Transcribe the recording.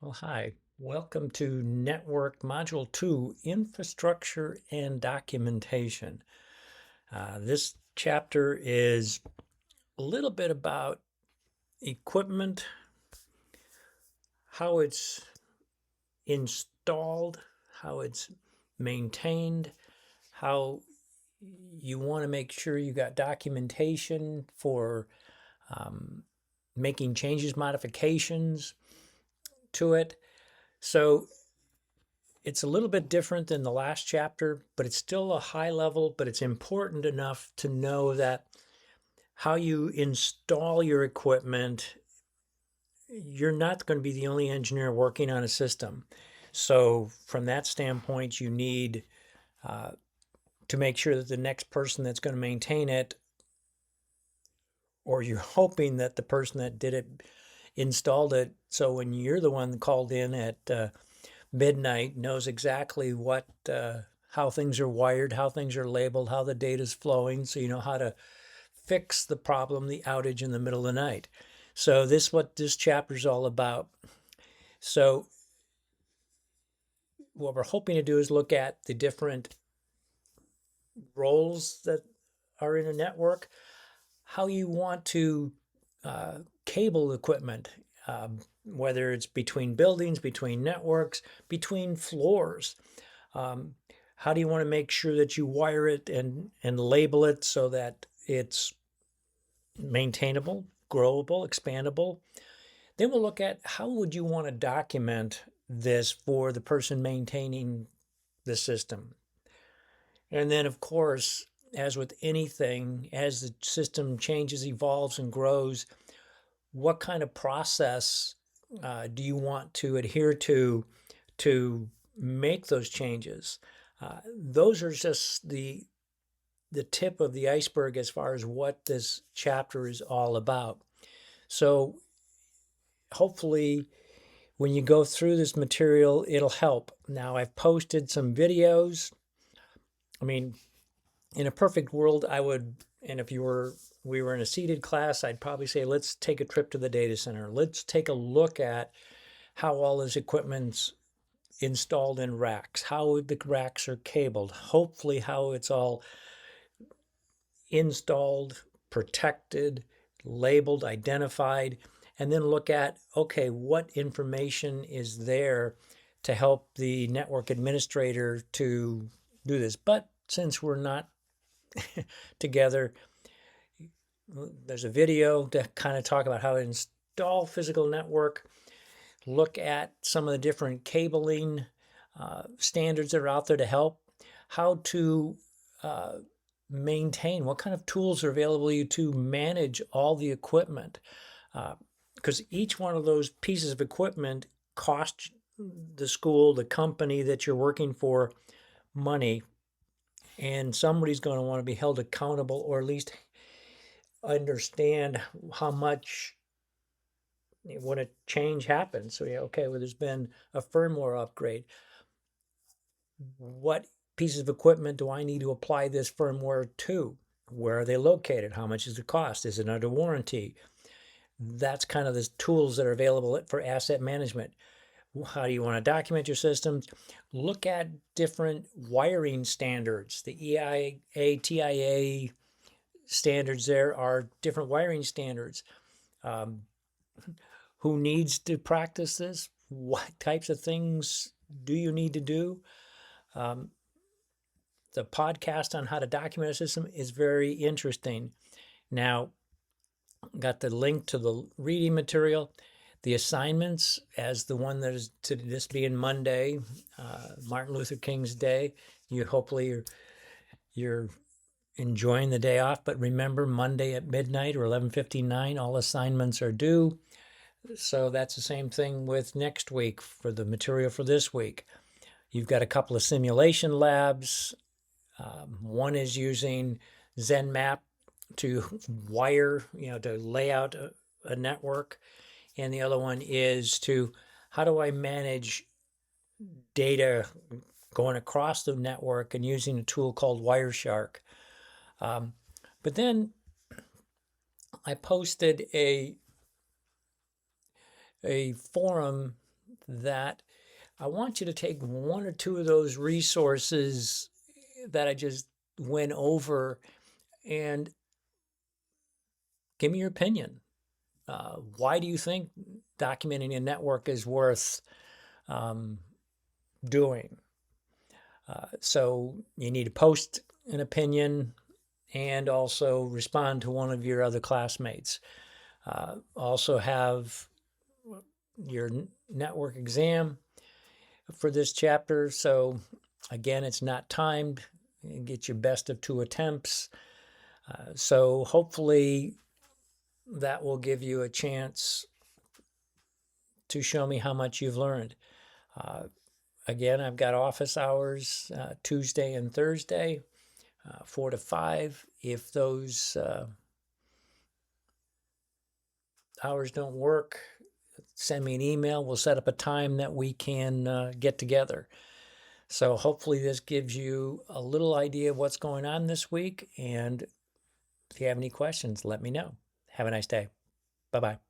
Well, hi. Welcome to Network Module 2, Infrastructure and Documentation. This chapter is a little bit about equipment, how it's installed, how it's maintained, how you want to make sure you got documentation for making changes, modifications to it. So it's a little bit different than the last chapter, but it's still a high level, but it's important enough to know that how you install your equipment, you're not going to be the only engineer working on a system. So from that standpoint, you need to make sure that the next person that's going to maintain it, or you're hoping that the person that did it installed it, so when you're the one called in at midnight, knows exactly what how things are wired, how things are labeled, how the data is flowing, so you know how to fix the problem, the outage in the middle of the night. So this is what this chapter is all about. So what we're hoping to do is look at the different roles that are in a network, how you want to cable equipment, whether it's between buildings, between networks, between floors. How do you want to make sure that you wire it and label it so that it's maintainable, growable, expandable? Then we'll look at how would you want to document this for the person maintaining the system. And then, of course, as with anything, as the system changes, evolves, and grows, what kind of process do you want to adhere to make those changes? Those are just the tip of the iceberg as far as what this chapter is all about. So hopefully when you go through this material, it'll help. Now I've posted some videos. I mean, in a perfect world, I would, and if we were in a seated class, I'd probably say, let's take a trip to the data center. Let's take a look at how all this equipment's installed in racks, how the racks are cabled, hopefully how it's all installed, protected, labeled, identified, and then look at, okay, what information is there to help the network administrator to do this. But since we're not together, there's a video to kind of talk about how to install physical network, look at some of the different cabling standards that are out there to help, how to maintain, what kind of tools are available to you to manage all the equipment. Because each one of those pieces of equipment costs the school, the company that you're working for, money, and somebody's going to want to be held accountable, or at least understand how much when a change happens. So yeah, okay, well, there's been a firmware upgrade. What pieces of equipment do I need to apply this firmware to? Where are they located? How much is the cost? Is it under warranty? That's kind of the tools that are available for asset management. How do you want to document your systems? Look at different wiring standards. The EIA, TIA standards, there are different wiring standards. Who needs to practice this? What types of things do you need to do? The podcast on how to document a system is very interesting. Now, got the link to the reading material, the assignments, as the one that is to this being Monday, Martin Luther King's Day. Hopefully you're enjoying the day off, but remember, Monday at midnight or 11:59, all assignments are due. So that's the same thing with next week for the material for this week. You've got a couple of simulation labs. One is using ZenMap to wire, to lay out a network. And the other one is to, how do I manage data going across the network and using a tool called Wireshark. But then I posted a forum that I want you to take one or two of those resources that I just went over and give me your opinion. Why do you think documenting a network is worth doing? So you need to post an opinion and also respond to one of your other classmates. Also have your network exam for this chapter. So again, it's not timed. You get your best of 2 attempts. So hopefully that will give you a chance to show me how much you've learned. Again, I've got office hours Tuesday and Thursday, 4 to 5. If those hours don't work, send me an email. We'll set up a time that we can get together. So hopefully this gives you a little idea of what's going on this week. And if you have any questions, let me know. Have a nice day. Bye-bye.